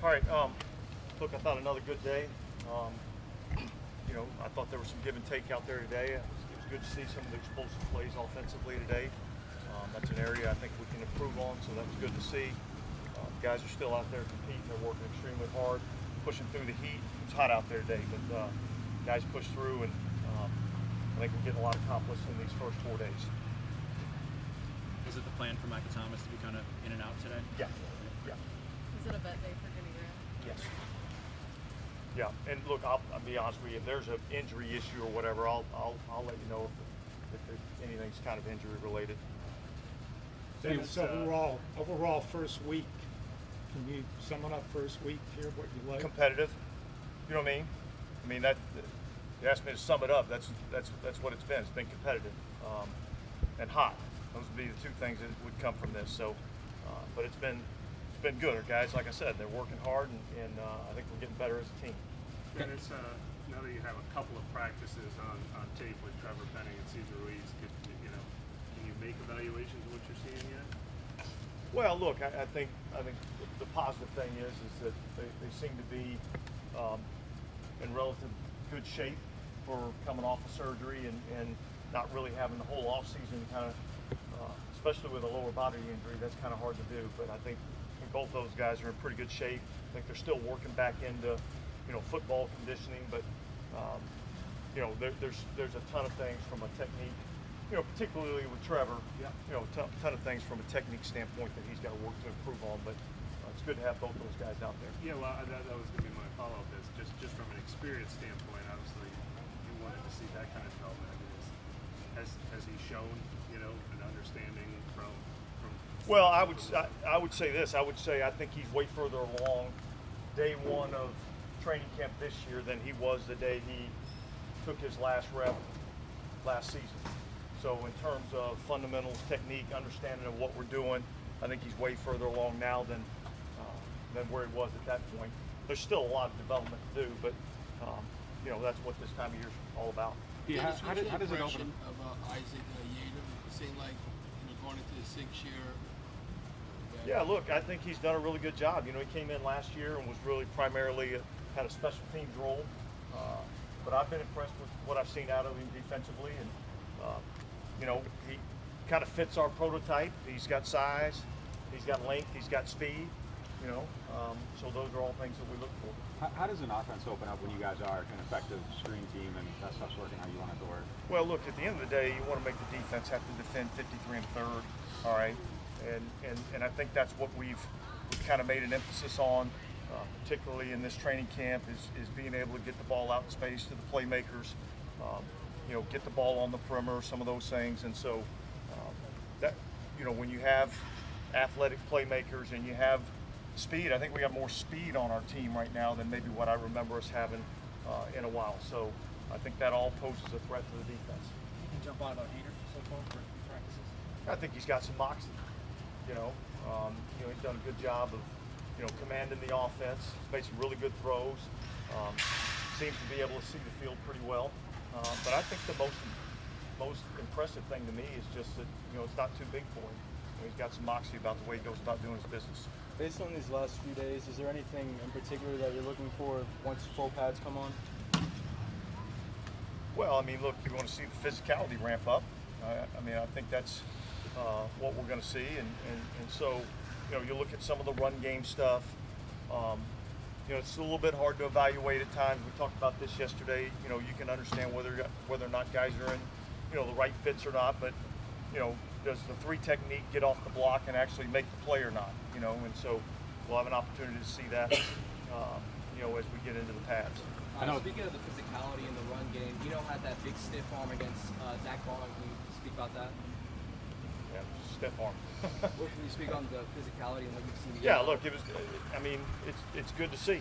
All right. Look, I thought another good day. You know, I thought there was some give and take out there today. It was good to see some of the explosive plays offensively today. That's an area I think we can improve on, so that was good to see. The guys are still out there competing. They're working extremely hard, pushing through the heat. It's hot out there today, but guys push through, and I think we're getting a lot accomplished in these first 4 days. Is it the plan for Micah Thomas to be kind of in and out today? Yeah. Yeah. Is it a bet day for Jimmy Graham? Yes. Yeah, and look, I'll be honest with you. If there's an injury issue or whatever, I'll let you know if anything's kind of injury related. Dennis, overall first week, can you sum it up first week here, what you like? Competitive, you know what I mean? I mean, that you asked me to sum it up. That's what it's been. It's been competitive and hot. Those would be the two things that would come from this. So, but it's been good. Our guys, like I said, they're working hard, and I think we're getting better as a team. Dennis, now that you have a couple of practices on tape with Trevor Penning and Cesar Ruiz, can you make evaluations of what you're seeing yet? Well, look, I think the positive thing is that they seem to be in relative good shape for coming off of surgery and not really having the whole off season kind of, especially with a lower body injury, that's kind of hard to do. But I think both those guys are in pretty good shape. I think they're still working back into, football conditioning, but there's a ton of things from a technique, particularly with Trevor. Yeah. Ton of things from a technique standpoint that he's got to work to improve on. But it's good to have both those guys out there. Yeah, well, that was going to be my follow-up. Is just from an experience standpoint, obviously, you wanted to see that kind of development. Has he shown, an understanding from? Well, I would say this. I would say I think he's way further along day one of training camp this year than he was the day he took his last rep last season. So in terms of fundamentals, technique, understanding of what we're doing, I think he's way further along now than where he was at that point. There's still a lot of development to do, but that's what this time of year is all about. Yeah, How does it open? Of Isaac Yater, it seemed like going into the 6th year. Yeah, look, I think he's done a really good job. He came in last year and was really primarily had a special teams role, but I've been impressed with what I've seen out of him defensively, and he kind of fits our prototype. He's got size, he's got length, he's got speed. So those are all things that we look for. How does an offense open up when you guys are an effective screen team and that stuff's working how you want it to work? Well, look, at the end of the day, you want to make the defense have to defend 53 1/3, all right? And I think that's what we've kind of made an emphasis on, particularly in this training camp, is being able to get the ball out in space to the playmakers, get the ball on the perimeter, some of those things. And so that, when you have athletic playmakers and you have speed, I think we have more speed on our team right now than maybe what I remember us having in a while. So I think that all poses a threat to the defense. You can jump on about Hader so far for practices. I think he's got some moxie. He's done a good job of, commanding the offense. He's made some really good throws. Seems to be able to see the field pretty well. But I think the most impressive thing to me is just that, it's not too big for him. He's got some moxie about the way he goes about doing his business. Based on these last few days, is there anything in particular that you're looking for once full pads come on? Well, I mean, look, you want to see the physicality ramp up. I think that's what we're going to see. And so, you look at some of the run game stuff. It's a little bit hard to evaluate at times. We talked about this yesterday. You can understand whether or not guys are in, the right fits or not. But, does the 3 technique get off the block and actually make the play or not? And so we'll have an opportunity to see that, as we get into the pads. Speaking of the physicality in the run game, had that big stiff arm against Zach Ball. Can you speak about that? Yeah, stiff arm. What can you speak on the physicality and what you've seen? Yeah, look, it was. It's good to see.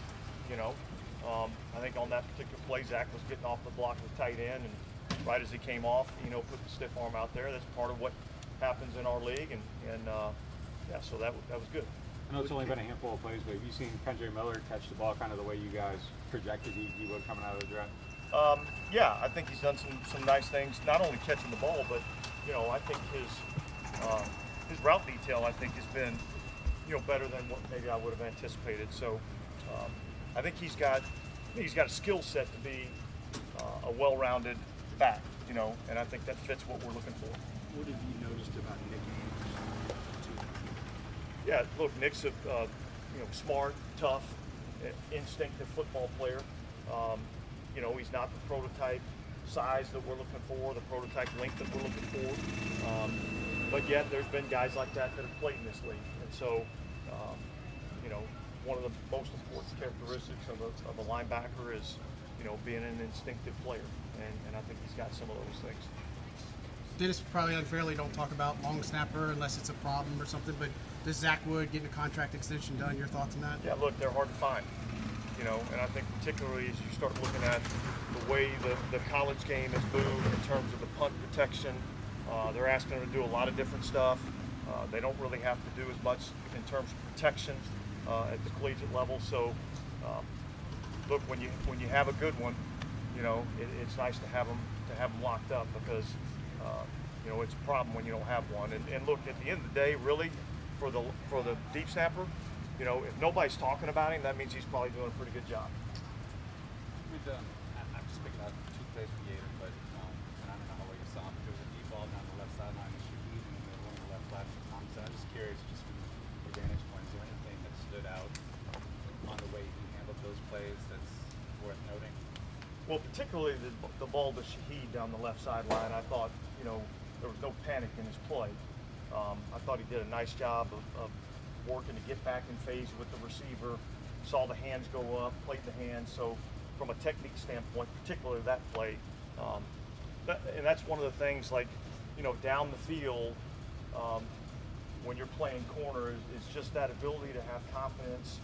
I think on that particular play, Zach was getting off the block with tight end, and right as he came off, put the stiff arm out there. That's part of what happens in our league, and so that was good. I know it's only been a handful of plays, but have you seen Kendra Miller catch the ball kind of the way you guys projected he would coming out of the draft? Yeah, I think he's done some nice things, not only catching the ball, but I think his route detail, I think, has been better than what maybe I would have anticipated. So I think he's got a skill set to be a well-rounded back, you know, and I think that fits what we're looking for. What have you noticed about Nick? Yeah, look, Nick's a you know, smart, tough, instinctive football player. You know, he's not the prototype size that we're looking for, the prototype length that we're looking for. But yet, there's been guys like that that have played in this league, and so you know, one of the most important characteristics of a linebacker is, you know, being an instinctive player, and I think he's got some of those things. Dennis, probably unfairly don't talk about long snapper unless it's a problem or something, but does Zach Wood getting a contract extension done? Your thoughts on that? Yeah, look, they're hard to find, you know, and I think particularly as you start looking at the way the college game has moved in terms of the punt protection, they're asking them to do a lot of different stuff. They don't really have to do as much in terms of protection at the collegiate level. So, look, when you have a good one, you know, it's nice to have them locked up because you know, it's a problem when you don't have one. And look, at the end of the day, really, for the deep snapper, you know, if nobody's talking about him, that means he's probably doing a pretty good job. I'm just picking out 2 plays for Gator, but and I don't know how well you saw him. There was a deep ball down the left sideline to Shaheed, and then one on the left flat to Thompson. I'm just curious, just from your vantage point, is there anything that stood out on the way he handled those plays that's worth noting? Well, particularly the ball to Shaheed down the left sideline, I thought, you know, there was no panic in his play. I thought he did a nice job of working to get back in phase with the receiver, saw the hands go up, played the hands. So from a technique standpoint, particularly that play, and that's one of the things, like, you know, down the field, when you're playing corner is just that ability to have confidence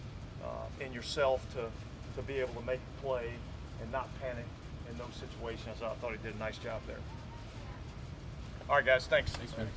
in yourself to be able to make a play and not panic in those situations. I thought he did a nice job there. All right, guys, thanks. Thanks, man.